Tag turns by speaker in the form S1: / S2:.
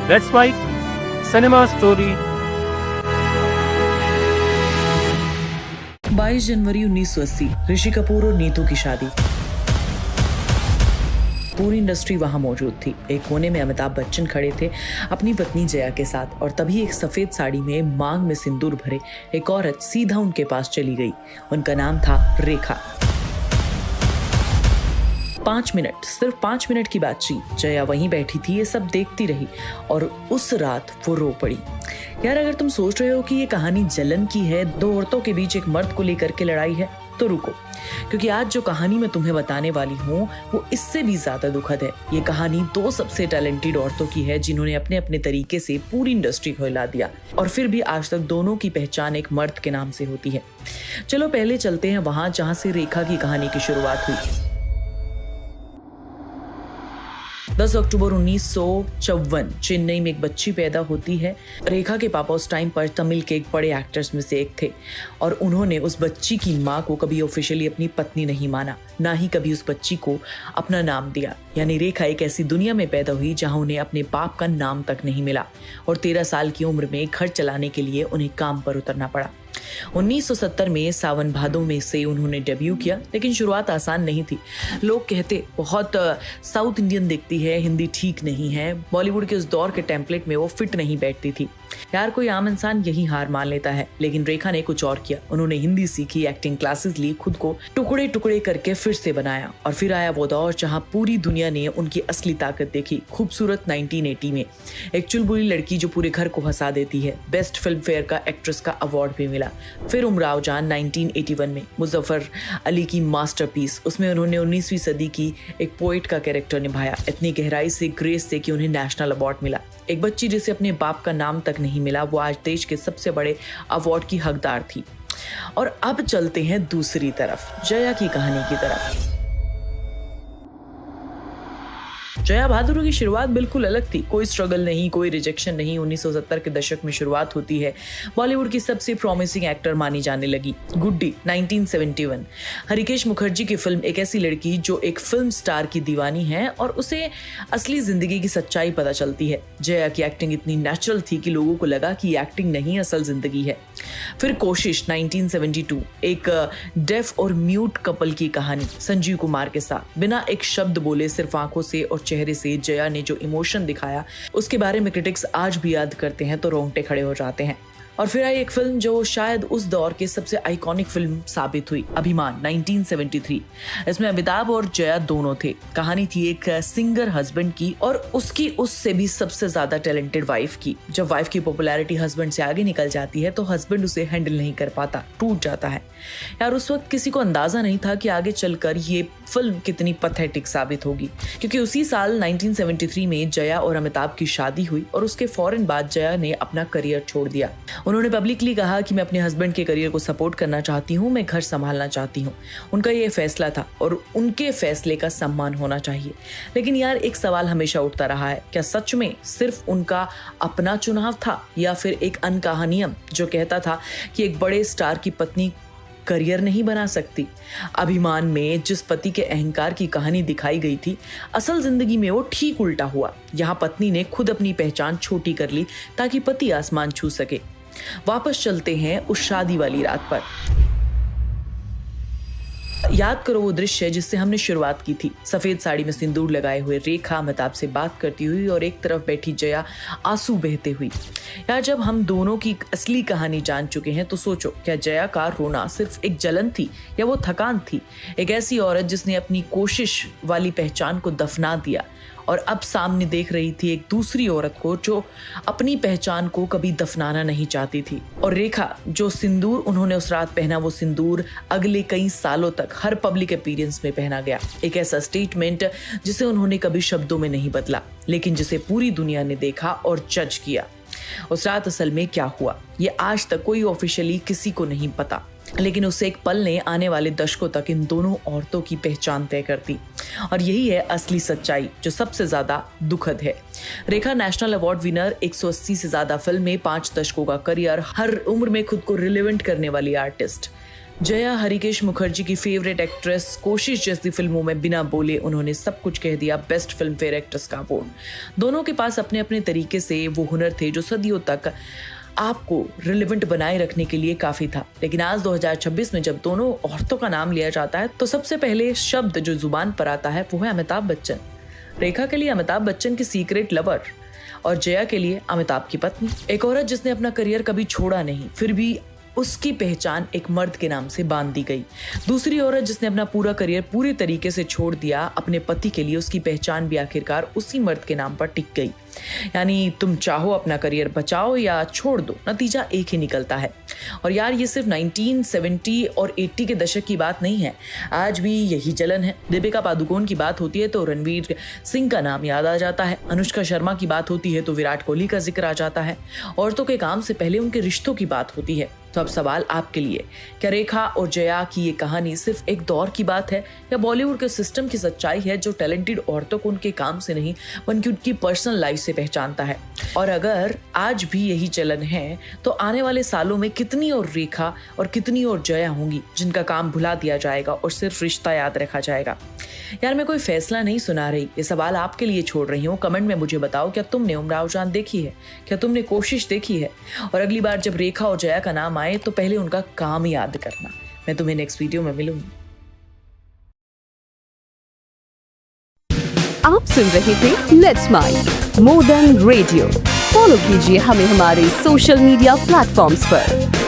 S1: Let's write cinema story.
S2: 22 जनवरी 1980 ऋषि कपूर और नीतू की शादी। पूरी इंडस्ट्री वहां मौजूद थी। एक कोने में अमिताभ बच्चन खड़े थे अपनी पत्नी जया के साथ, और तभी एक सफेद साड़ी में मांग में सिंदूर भरे एक औरत सीधा उनके पास चली गई। उनका नाम था रेखा। 5 मिनट, सिर्फ 5 मिनट की बातचीत। जया वहीं बैठी थी, ये सब देखती रही और उस रात वो रो पड़ी। यार, अगर तुम सोच रहे हो कि ये कहानी जलन की है, दो औरतों के बीच एक मर्द को लेकर के लड़ाई है, तो रुको, क्योंकि आज जो कहानी मैं तुम्हें बताने वाली हूँ वो इससे भी ज्यादा दुखद है। ये कहानी दो सबसे टैलेंटेड औरतों की है जिन्होंने अपने अपने तरीके से पूरी इंडस्ट्री को हिला दिया, और फिर भी आज तक दोनों की पहचान एक मर्द के नाम से होती है। चलो पहले चलते हैं वहां जहां से रेखा की कहानी की शुरुआत हुई। 10 अक्टूबर 1954 चेन्नई में एक बच्ची पैदा होती है। रेखा के पापा उस टाइम पर तमिल के एक बड़े एक्टर्स में से एक थे, और उन्होंने उस बच्ची की माँ को कभी ऑफिशियली अपनी पत्नी नहीं माना, ना ही कभी उस बच्ची को अपना नाम दिया। यानी रेखा एक ऐसी दुनिया में पैदा हुई जहां उन्हें अपने बाप का नाम तक नहीं मिला, और 13 साल की उम्र में घर चलाने के लिए उन्हें काम पर उतरना पड़ा। 1970 में सावन भादो में से उन्होंने डेब्यू किया, लेकिन शुरुआत आसान नहीं थी। लोग कहते बहुत साउथ इंडियन दिखती है, हिंदी ठीक नहीं है, बॉलीवुड के उस दौर के टेम्पलेट में वो फिट नहीं बैठती थी। यार, कोई आम इंसान यही हार मान लेता है, लेकिन रेखा ने कुछ और किया। उन्होंने हिंदी सीखी, एक्टिंग क्लासेस ली, खुद को टुकड़े टुकड़े करके फिर से बनाया, और फिर आया वो दौर जहां पूरी दुनिया ने उनकी असली ताकत देखी। खूबसूरत 1980 में एक चुलबुली लड़की जो पूरे घर को हंसा देती है, बेस्ट फिल्म फेयर का एक्ट्रेस का अवार्ड भी मिला। फिर उमराव जान 1981 में मुजफ्फर अली की मास्टरपीस, उसमें उन्होंने 19वीं सदी की एक पोएट का कैरेक्टर निभाया, इतनी गहराई से, ग्रेस से कि उन्हें नेशनल अवार्ड मिला। एक बच्ची जिसे अपने बाप का नाम तक नहीं मिला, वो आज देश के सबसे बड़े अवार्ड की हकदार थी। और अब चलते हैं दूसरी तरफ, जया की कहानी की तरफ। जया बहादुर की शुरुआत बिल्कुल अलग थी। कोई स्ट्रगल नहीं, कोई रिजेक्शन नहीं। 1970 के दशक में शुरुआत होती है। बॉलीवुड की सबसे प्रॉमिसिंग एक्टर मानी जाने लगी। गुड्डी 1971। हरिकेश मुखर्जी की फिल्म एक ऐसी लड़की जो एक फिल्म स्टार की दीवानी है और उसे असली जिंदगी की सच्चाई पता चलती है। जया की एक्टिंग इतनी नेचुरल थी कि लोगों को लगा कि ये एक्टिंग नहीं, असल जिंदगी है। फिर कोशिश 1972, एक डेफ और म्यूट कपल की कहानी संजीव कुमार के साथ। बिना एक शब्द बोले, सिर्फ आंखों से और चेहरे से जया ने जो इमोशन दिखाया, उसके बारे में क्रिटिक्स आज भी याद करते हैं तो रोंगटे खड़े हो जाते हैं। और फिर आई एक फिल्म जो शायद उस दौर की सबसे आइकॉनिक फिल्म साबित हुई, अभिमान 1973। इसमें अमिताभ और जया दोनों थे। कहानी थी एक सिंगर हस्बैंड की और उसकी उससे भी सबसे ज्यादा टैलेंटेड वाइफ की। जब वाइफ की पॉपुलैरिटी हस्बैंड से आगे निकल जाती है तो हस्बैंड उसे हैंडल नहीं कर पाता, टूट जाता है। यार, उस वक्त किसी को अंदाजा नहीं था कि आगे चलकर ये फिल्म कितनी पैथेटिक साबित होगी, क्योंकि उसी साल 1973 में जया और अमिताभ की शादी हुई, और उसके फौरन बाद जया ने अपना करियर छोड़ दिया। उन्होंने पब्लिकली कहा कि मैं अपने हस्बैंड के करियर को सपोर्ट करना चाहती हूँ, मैं घर संभालना चाहती हूँ। उनका ये फैसला था और उनके फैसले का सम्मान होना चाहिए। लेकिन यार, एक सवाल हमेशा उठता रहा है, क्या सच में सिर्फ उनका अपना चुनाव था, या फिर एक अनकहा नियम जो कहता था कि एक बड़े स्टार की पत्नी करियर नहीं बना सकती? अभिमान में जिस पति के अहंकार की कहानी दिखाई गई थी, असल जिंदगी में वो ठीक उल्टा हुआ। यहाँ पत्नी ने खुद अपनी पहचान छोटी कर ली ताकि पति आसमान छू सके। वापस चलते हैं उस शादी वाली रात पर। याद करो वो दृश्य जिससे हमने शुरुआत की थी। सफेद साड़ी में सिंदूर लगाए हुए रेखा अमिताभ से बात करती हुई, और एक तरफ बैठी जया आंसू बहते हुई। यार, जब हम दोनों की असली कहानी जान चुके हैं तो सोचो, क्या जया का रोना सिर्फ एक जलन थी या वो थकान थी? एक ऐसी औरत जिसने अपनी कोशिश वाली पहचान को दफना दिया और अब सामने देख रही थी एक दूसरी औरत को जो अपनी पहचान को कभी दफनाना नहीं चाहती थी। और रेखा, जो सिंदूर उन्होंने उस रात पहना, वो सिंदूर अगले कई सालों तक हर पब्लिक अपीयरेंस में पहना गया। एक ऐसा स्टेटमेंट जिसे उन्होंने कभी शब्दों में नहीं बदला, लेकिन जिसे पूरी दुनिया ने देखा और जज किया। उस रात असल में क्या हुआ, ये आज तक कोई ऑफिशियली किसी को नहीं पता, लेकिन उस एक पल ने आने वाले दशकों तक इन दोनों औरतों की पहचान तय कर दी। और यही है असली सच्चाई जो सबसे ज्यादा दुखद है। रेखा नेशनल अवार्ड विनर, 180 से ज्यादा फिल्में, 5 दशकों का करियर, हर उम्र में खुद को रिलेवेंट करने वाली आर्टिस्ट। जया हरिकेश मुखर्जी की फेवरेट एक्ट्रेस, कोशिश जैसी फिल्मों में बिना बोले उन्होंने सब कुछ कह दिया, बेस्ट फिल्म फेयर एक्ट्रेस का अवार्ड। दोनों के पास अपने अपने तरीके से वो हुनर थे जो सदियों तक आपको रिलेवेंट बनाए रखने के लिए काफी था। लेकिन आज 2026 में जब दोनों औरतों का नाम लिया जाता है तो सबसे पहले शब्द जो जुबान पर आता है वो है अमिताभ बच्चन। रेखा के लिए अमिताभ बच्चन की सीक्रेट लवर और जया के लिए अमिताभ की पत्नी। एक औरत जिसने अपना करियर कभी छोड़ा नहीं, फिर भी उसकी पहचान एक मर्द के नाम से बांध दी गई। दूसरी औरत जिसने अपना पूरा करियर पूरी तरीके से छोड़ दिया अपने पति के लिए, उसकी पहचान भी आखिरकार उसी मर्द के नाम पर टिक गई। यानी तुम चाहो अपना करियर बचाओ या छोड़ दो, नतीजा एक ही निकलता है। और यार ये सिर्फ 1970 और 80 के दशक की बात नहीं है, आज भी यही चलन है। दीपिका पादुकोण की बात होती है तो रणवीर सिंह का नाम याद आ जाता है, अनुष्का शर्मा की बात होती है तो विराट कोहली का जिक्र आ जाता है। औरतों के काम से पहले उनके रिश्तों की बात होती है। तो अब सवाल आपके लिए, क्या रेखा और जया की ये कहानी सिर्फ एक दौर की बात है या बॉलीवुड के सिस्टम की सच्चाई है जो टैलेंटेड औरतों को उनके काम से नहीं बल्कि उनकी पर्सनल लाइफ से पहचानता है? और अगर आज भी यही चलन है तो आने वाले सालों में कितनी और रेखा और कितनी और जया होंगी जिनका काम भुला दिया जाएगा और सिर्फ रिश्ता याद रखा जाएगा? यार मैं कोई फैसला नहीं सुना रही, ये सवाल आपके लिए छोड़ रही हूँ। कमेंट में मुझे बताओ, क्या तुमने उमराव जान देखी है? क्या तुमने कोशिश देखी है? और अगली बार जब रेखा और जया का नाम आए तो पहले उनका काम याद करना। मैं तुम्हें नेक्स्ट वीडियो में मिलूंगी।
S3: आप सुन रहे थे let's smile more than radio. Follow कीजिए हमें हमारे सोशल मीडिया प्लेटफॉर्म्स पर।